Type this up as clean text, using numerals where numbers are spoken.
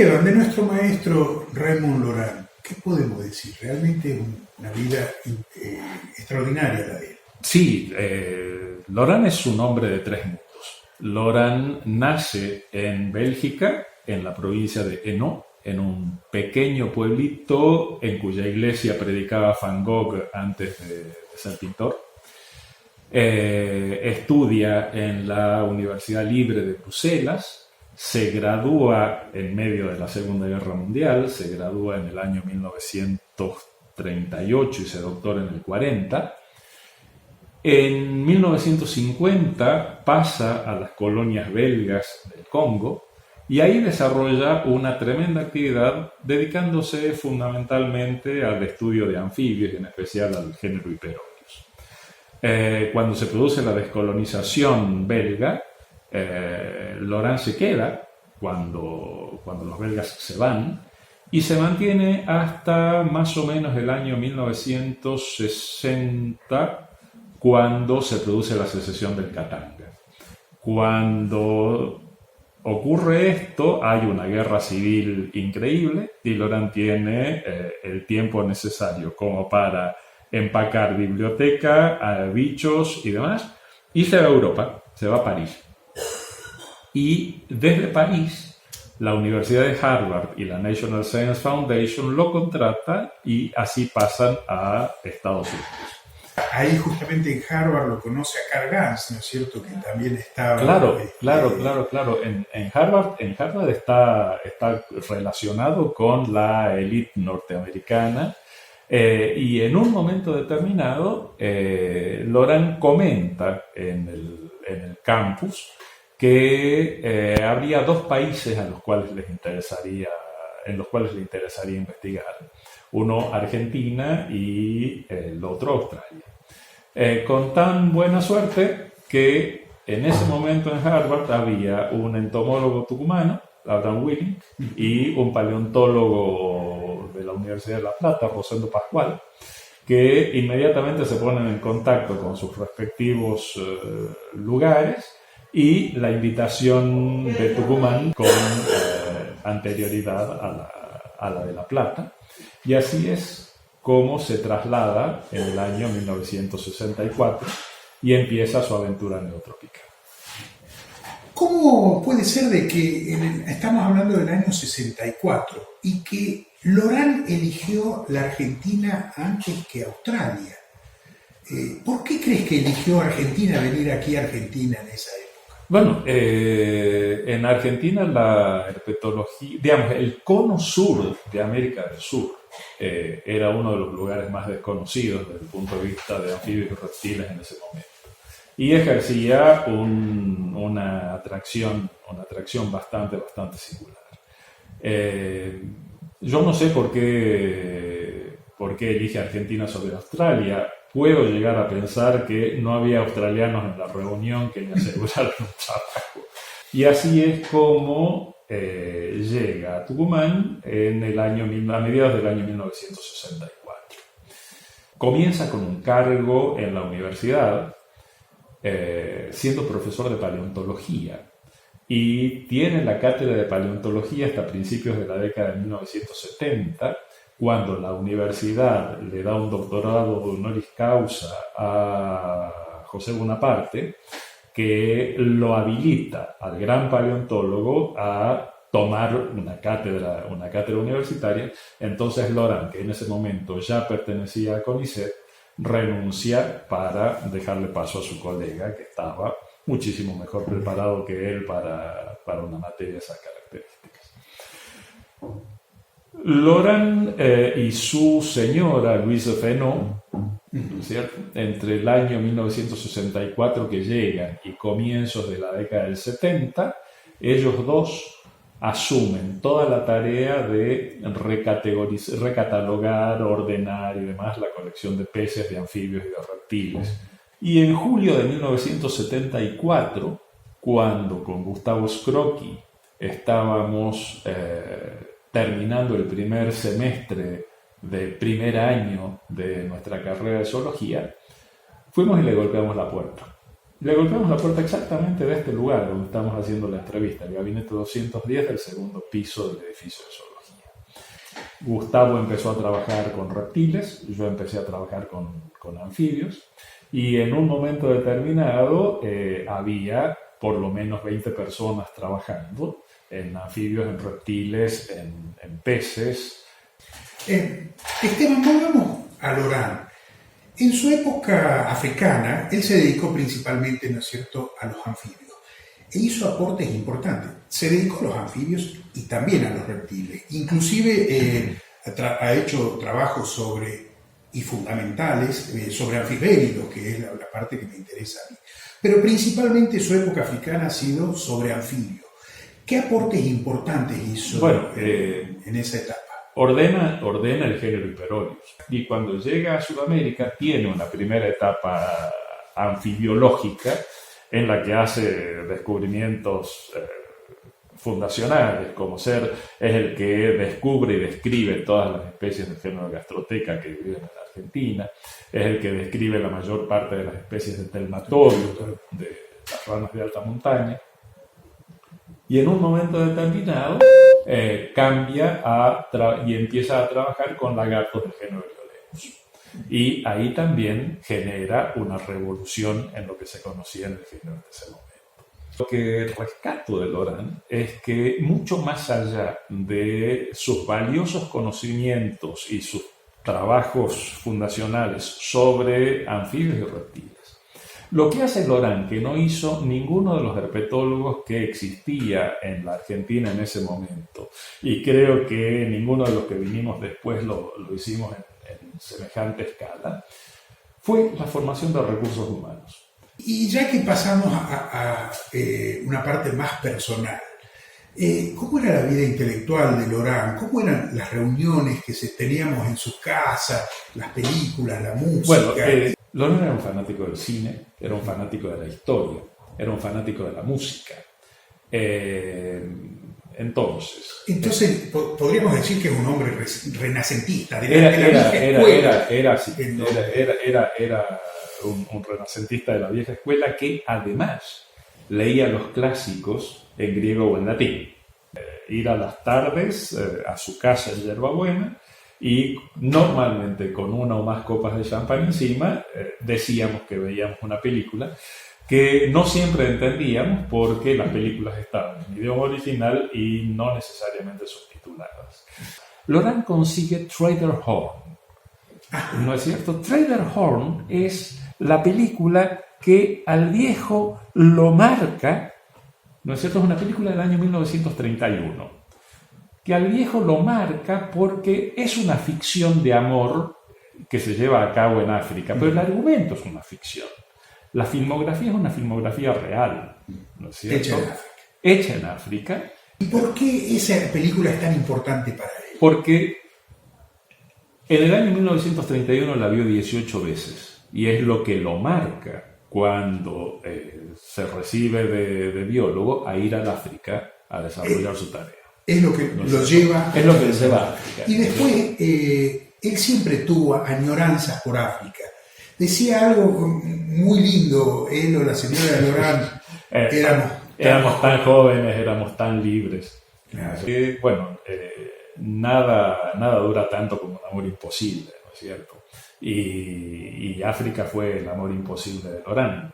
Esteban, de nuestro maestro Raymond Loran, ¿qué podemos decir? Realmente es una vida extraordinaria la de él. Sí, Loran es un hombre de tres mundos. Loran nace en Bélgica, en la provincia de Hainaut, en un pequeño pueblito en cuya iglesia predicaba Van Gogh antes de ser pintor. Estudia en la Universidad Libre de Bruselas, se gradúa en medio de la Segunda Guerra Mundial, se gradúa en el año 1938 y se doctora en el 40. En 1950 pasa a las colonias belgas del Congo y ahí desarrolla una tremenda actividad dedicándose fundamentalmente al estudio de anfibios y en especial al género Hyperobius. Cuando se produce la descolonización belga, Loran se queda cuando los belgas se van y se mantiene hasta más o menos el año 1960, cuando se produce la secesión del Katanga. Cuando ocurre esto, hay una guerra civil increíble y Loran tiene el tiempo necesario como para empacar biblioteca, bichos y demás, y se va a Europa, se va a París. Y desde París, la Universidad de Harvard y la National Science Foundation lo contratan y así pasan a Estados Unidos. Ahí justamente en Harvard lo conoce a Carl Gans, ¿no es cierto? Que también estaba... Claro. En Harvard está relacionado con la élite norteamericana y en un momento determinado Loran comenta en el campus que habría dos países en los cuales le interesaría investigar. Uno Argentina y el otro Australia. Con tan buena suerte que en ese momento en Harvard había un entomólogo tucumano, Abraham Willing, y un paleontólogo de la Universidad de La Plata, Rosendo Pascual, que inmediatamente se ponen en contacto con sus respectivos lugares y la invitación de Tucumán con anterioridad a la de La Plata. Y así es como se traslada en el año 1964 y empieza su aventura neotrópica. ¿Cómo puede ser de que estamos hablando del año 64 y que Loran eligió la Argentina antes que Australia? ¿Por qué crees que eligió Argentina, venir aquí a Argentina en esa época? Bueno, en Argentina la herpetología, digamos, el cono sur de América del Sur era uno de los lugares más desconocidos desde el punto de vista de anfibios y reptiles en ese momento. Y ejercía una atracción bastante singular. Yo no sé por qué elige Argentina sobre Australia. Puedo llegar a pensar que no había australianos en la reunión que le aseguraran un trabajo. Y así es como llega a Tucumán a mediados del año 1964. Comienza con un cargo en la universidad, siendo profesor de paleontología. Y tiene la cátedra de paleontología hasta principios de la década de 1970, cuando la universidad le da un doctorado honoris causa a José Bonaparte, que lo habilita al gran paleontólogo a tomar una cátedra universitaria. Entonces Loran, que en ese momento ya pertenecía a CONICET, renuncia para dejarle paso a su colega, que estaba muchísimo mejor preparado que él para una materia de esas características. Loran y su señora, Louise Fénot, ¿cierto?, entre el año 1964 que llegan y comienzos de la década del 70, ellos dos asumen toda la tarea de recatalogar, ordenar y demás la colección de peces, de anfibios y de reptiles. Y en julio de 1974, cuando con Gustavo Scrocchi estábamos terminando el primer semestre de primer año de nuestra carrera de zoología, fuimos y le golpeamos la puerta. Le golpeamos la puerta exactamente de este lugar donde estamos haciendo la entrevista, el gabinete 210 del segundo piso del edificio de zoología. Gustavo empezó a trabajar con reptiles, yo empecé a trabajar con anfibios, y en un momento determinado había por lo menos 20 personas trabajando en anfibios, en reptiles, en peces. Esteban, volvamos a Loran. En su época africana, él se dedicó principalmente, ¿no es cierto?, a los anfibios e hizo aportes importantes. Se dedicó a los anfibios y también a los reptiles. Inclusive ha hecho trabajos fundamentales sobre anfibéridos, que es la parte que me interesa a mí. Pero principalmente su época africana ha sido sobre anfibios. ¿Qué aportes importantes hizo en esa etapa? Ordena el género Hiperorius, y cuando llega a Sudamérica tiene una primera etapa anfibiológica en la que hace descubrimientos fundacionales, como es el que descubre y describe todas las especies del género Gastroteca que viven en la Argentina, es el que describe la mayor parte de las especies de Telmatorius, de las ranas de alta montaña. Y en un momento determinado cambia y empieza a trabajar con lagartos del género Violenus. Y ahí también genera una revolución en lo que se conocía en el género en ese momento. Lo que rescato de Loran es que mucho más allá de sus valiosos conocimientos y sus trabajos fundacionales sobre anfibios y reptiles, lo que hace Loran, que no hizo ninguno de los herpetólogos que existía en la Argentina en ese momento, y creo que ninguno de los que vinimos después lo hicimos en semejante escala, fue la formación de recursos humanos. Y ya que pasamos a una parte más personal, ¿cómo era la vida intelectual de Loran? ¿Cómo eran las reuniones que teníamos en su casa, las películas, la música? Bueno, Loran era un fanático del cine, era un fanático de la historia, era un fanático de la música. Entonces podríamos decir que es un hombre renacentista, era un renacentista de la vieja escuela que además leía los clásicos en griego o en latín. Ir a las tardes a su casa en Yerbabuena y normalmente con una o más copas de champán encima decíamos que veíamos una película que no siempre entendíamos porque las películas estaban en idioma original y no necesariamente subtituladas. Loran consigue Trader Horn. ¿No es cierto? Trader Horn es la película que al viejo lo marca, ¿no es cierto? Es una película del año 1931, que al viejo lo marca porque es una ficción de amor que se lleva a cabo en África, pero el argumento es una ficción. La filmografía es una filmografía real, ¿no es cierto? Hecha en África. ¿Y por qué esa película es tan importante para él? Porque en el año 1931 la vio 18 veces y es lo que lo marca cuando se recibe de biólogo a ir al África a desarrollar su tarea. Es lo que lo lleva. Es lo que lleva a África. Y después, él siempre tuvo añoranzas por África. Decía algo muy lindo, él o la señora Loran, éramos tan jóvenes, éramos tan libres. Claro. Nada dura tanto como un amor imposible, ¿no es cierto? Y África fue el amor imposible de Loran.